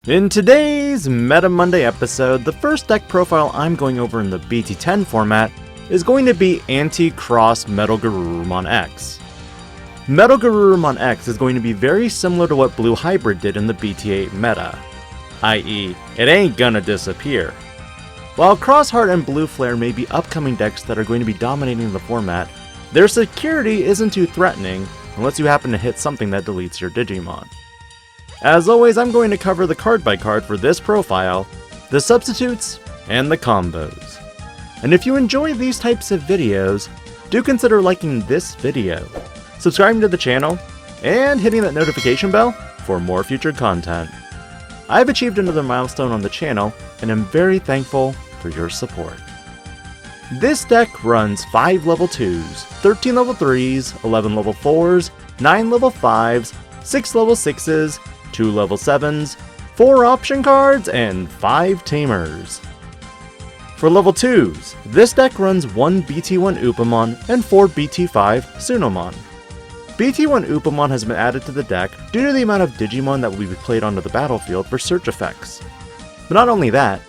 In today's Meta Monday episode, the first deck profile I'm going over in the BT10 format is going to be Anti-Xros Metalgarurumon X. Metalgarurumon X is going to be very similar to what Blue Hybrid did in the BT8 meta, i.e., it ain't gonna disappear. While Crossheart and Blue Flare may be upcoming decks that are going to be dominating the format, their security isn't too threatening unless you happen to hit something that deletes your Digimon. As always, I'm going to cover the card by card for this profile, the substitutes, and the combos. And if you enjoy these types of videos, do consider liking this video, subscribing to the channel, and hitting that notification bell for more future content. I've achieved another milestone on the channel, and I'm very thankful for your support. This deck runs 5 level 2s, 13 level 3s, 11 level 4s, 9 level 5s, 6 level 6s, 2 level 7s, 4 option cards, and 5 Tamers. For level 2s, this deck runs 1 BT10 Upamon and 4 BT5 Tsunomon. BT10 Upamon has been added to the deck due to the amount of Digimon that will be played onto the battlefield for search effects. But not only that,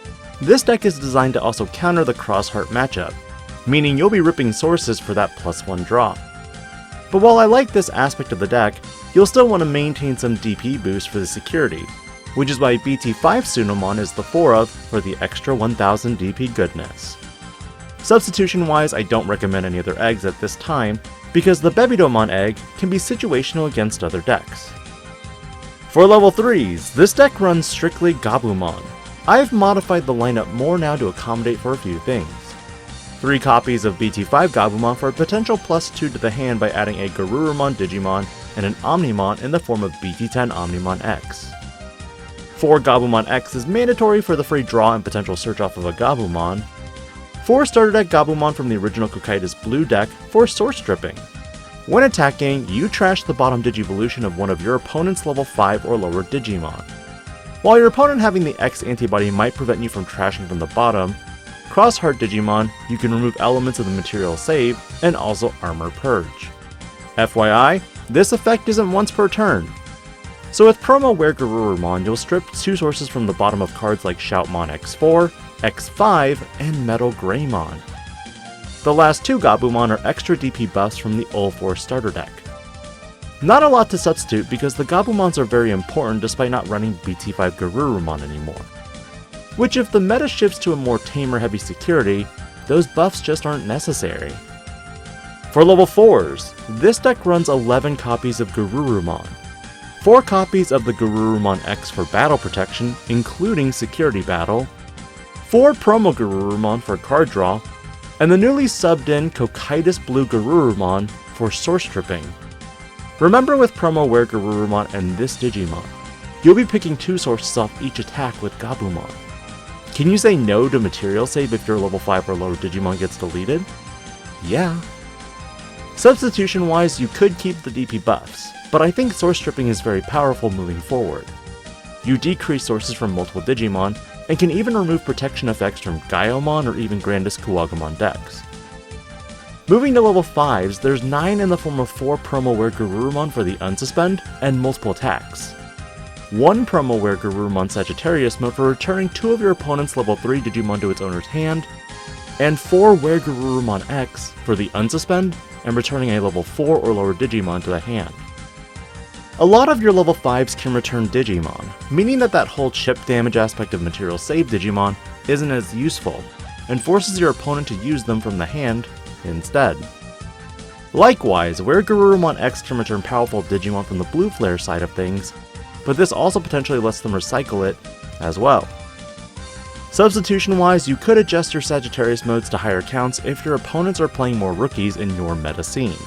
this deck is designed to also counter the Crossheart matchup, meaning you'll be ripping sources for that +1 draw. But while I like this aspect of the deck, you'll still want to maintain some DP boost for the security, which is why BT5 Tsunomon is the 4 of for the extra 1000 DP goodness. Substitution wise, I don't recommend any other eggs at this time, because the Bebidomon egg can be situational against other decks. For level 3s, this deck runs strictly Gabumon. I've modified the lineup more now to accommodate for a few things. 3 copies of BT5 Gabumon for a potential +2 to the hand by adding a Garurumon Digimon and an Omnimon in the form of BT10 Omnimon X. 4 Gabumon X is mandatory for the free draw and potential search off of a Gabumon. 4 starter deck Gabumon from the original Kokaitis Blue deck for source stripping. When attacking, you trash the bottom Digivolution of one of your opponent's level 5 or lower Digimon. While your opponent having the X-Antibody might prevent you from trashing from the bottom, Crossheart Digimon, you can remove elements of the material save and also armor purge. FYI, this effect isn't once per turn. So with promo Weregarurumon, you'll strip 2 sources from the bottom of cards like Shoutmon X4, X5, and Metalgarurumon. The last 2 Gabumon are extra DP buffs from the Ul-4 starter deck. Not a lot to substitute because the Gabumons are very important despite not running BT5 Garurumon anymore. Which if the meta shifts to a more tamer heavy security, those buffs just aren't necessary. For level 4s, this deck runs 11 copies of Garurumon, 4 copies of the Garurumon X for battle protection, including security battle, 4 promo Garurumon for card draw, and the newly subbed in Kokaitis Blue Garurumon for source stripping. Remember with promo Weregarurumon and this Digimon, you'll be picking 2 sources off each attack with Gabumon. Can you say no to material save if your level 5 or lower Digimon gets deleted? Yeah. Substitution wise, you could keep the DP buffs, but I think source stripping is very powerful moving forward. You decrease sources from multiple Digimon, and can even remove protection effects from Gaiomon or even Grandest Kuwagamon decks. Moving to level 5s, there's 9 in the form of 4 promo Weregarurumon for the Unsuspend and multiple attacks. 1 promo Weregarurumon Sagittarius mode for returning 2 of your opponent's level 3 Digimon to its owner's hand, and 4 Weregarurumon X for the Unsuspend and returning a level 4 or lower Digimon to the hand. A lot of your level 5s can return Digimon, meaning that whole chip damage aspect of material save Digimon isn't as useful, and forces your opponent to use them from the hand instead. Likewise, Weregarurumon X can return powerful Digimon from the Blue Flare side of things, but this also potentially lets them recycle it as well. Substitution wise, you could adjust your Sagittarius modes to higher counts if your opponents are playing more rookies in your meta scene.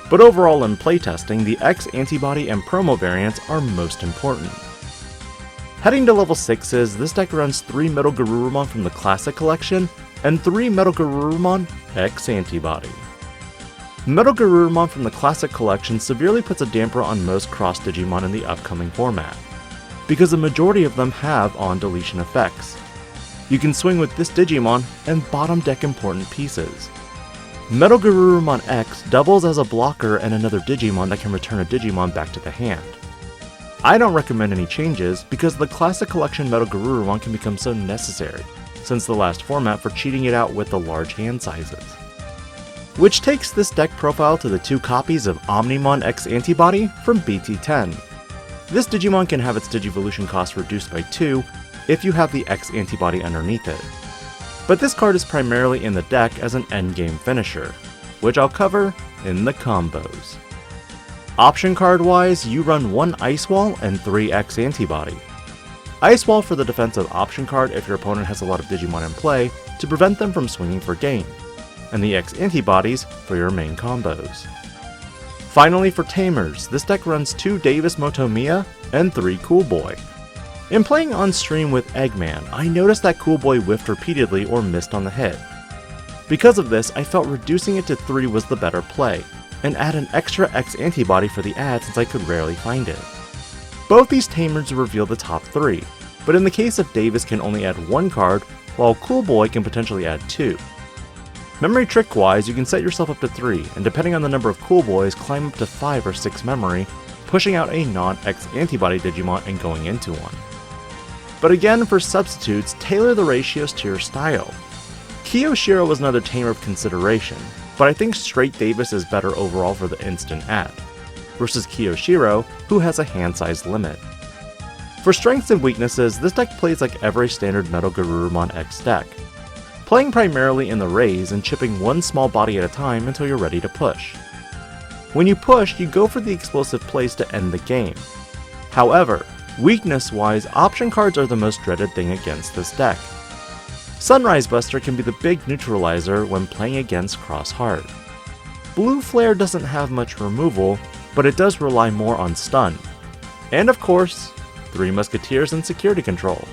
But overall in playtesting, the X-Antibody and promo variants are most important. Heading to level 6s, this deck runs 3 Metalgarurumon from the Classic Collection and 3 Metalgarurumon X-Antibody. Metalgarurumon from the Classic Collection severely puts a damper on most cross Digimon in the upcoming format, because the majority of them have on-deletion effects. You can swing with this Digimon and bottom deck important pieces. Metalgarurumon X doubles as a blocker and another Digimon that can return a Digimon back to the hand. I don't recommend any changes because the Classic Collection Metalgarurumon can become so necessary, since the last format for cheating it out with the large hand sizes. Which takes this deck profile to the 2 copies of Omnimon X-Antibody from BT10. This Digimon can have its Digivolution cost reduced by 2 if you have the X-Antibody underneath it. But this card is primarily in the deck as an endgame finisher, which I'll cover in the combos. Option card wise, you run 1 Ice Wall and 3 X-Antibody. Ice Wall for the defensive option card if your opponent has a lot of Digimon in play to prevent them from swinging for game, and the X-Antibodies for your main combos. Finally for Tamers, this deck runs 2 Davis Motomiya and 3 Cool Boy. In playing on stream with Eggman, I noticed that Cool Boy whiffed repeatedly or missed on the hit. Because of this, I felt reducing it to 3 was the better play, and add an extra X-Antibody for the ad since I could rarely find it. Both these Tamers reveal the top 3, but in the case of Davis can only add 1 card, while Cool Boy can potentially add 2. Memory trick wise, you can set yourself up to 3, and depending on the number of Cool Boys, climb up to 5 or 6 memory, pushing out a non-X-Antibody Digimon and going into one. But again, for substitutes, tailor the ratios to your style. Kiyoshiro was another Tamer of consideration, but I think straight Davis is better overall for the instant add, versus Kiyoshiro, who has a hand size limit. For strengths and weaknesses, this deck plays like every standard Metalgarurumon X deck, playing primarily in the raise and chipping 1 small body at a time until you're ready to push. When you push, you go for the explosive plays to end the game. However, weakness-wise, option cards are the most dreaded thing against this deck. Sunrise Buster can be the big neutralizer when playing against Cross Heart. Blue Flare doesn't have much removal, but it does rely more on stun. And of course, 3 Musketeers and security control.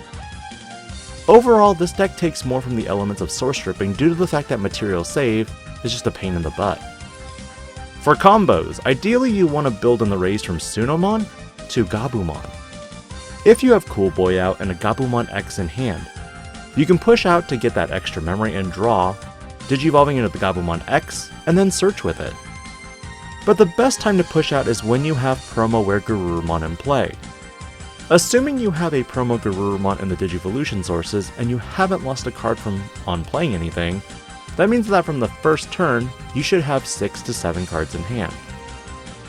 Overall, this deck takes more from the elements of source stripping due to the fact that material save is just a pain in the butt. For combos, ideally you want to build in the raise from Sunomon to Gabumon. If you have Cool Boy out and a Gabumon X in hand, you can push out to get that extra memory and draw, Digivolving into the Gabumon X, and then search with it. But the best time to push out is when you have Promo Weregarurumon in play. Assuming you have a Promo Garurumon in the Digivolution sources and you haven't lost a card from on playing anything, that means that from the first turn, you should have 6 to 7 cards in hand.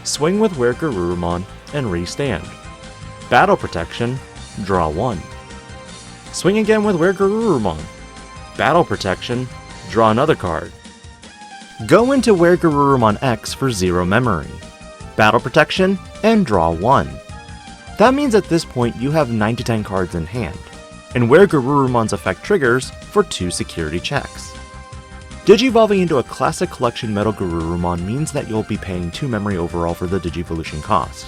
Swing with Weregarurumon and restand. Battle Protection, draw 1. Swing again with Weregarurumon. Battle Protection, draw another card. Go into Weregarurumon X for 0 memory. Battle Protection, and draw 1. That means at this point you have 9 to 10 cards in hand, and Weregarurumon's effect triggers for 2 security checks. Digivolving into a Classic Collection Metalgarurumon means that you'll be paying 2 memory overall for the Digivolution cost,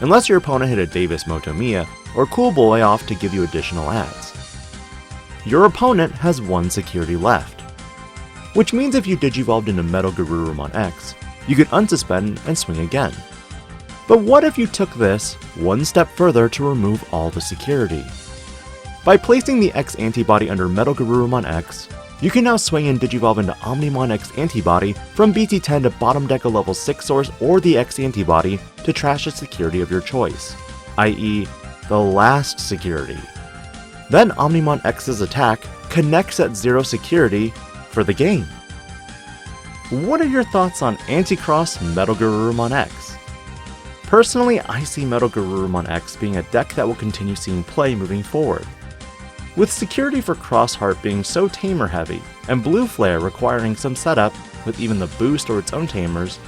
unless your opponent hit a Davis Motomiya or Cool Boy off to give you additional adds. Your opponent has 1 security left, which means if you Digivolved into Metalgarurumon X, you could unsuspend and swing again. But what if you took this 1 step further to remove all the security? By placing the X-Antibody under Metalgarurumon X, you can now swing and Digivolve into Omnimon X-Antibody from BT10 to bottom deck a level 6 source or the X-Antibody to trash the security of your choice, i.e. the last security. Then Omnimon X's attack connects at 0 security for the game. What are your thoughts on Anti-Xros Metalgarurumon X? Personally, I see Metalgarurumon X being a deck that will continue seeing play moving forward. With security for Cross Heart being so Tamer heavy, and Blue Flare requiring some setup with even the boost or its own Tamers,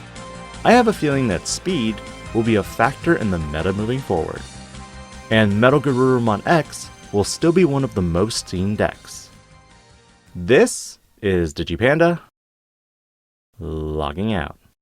I have a feeling that speed will be a factor in the meta moving forward. And Metalgarurumon X will still be one of the most seen decks. This is Digi-Panda, logging out.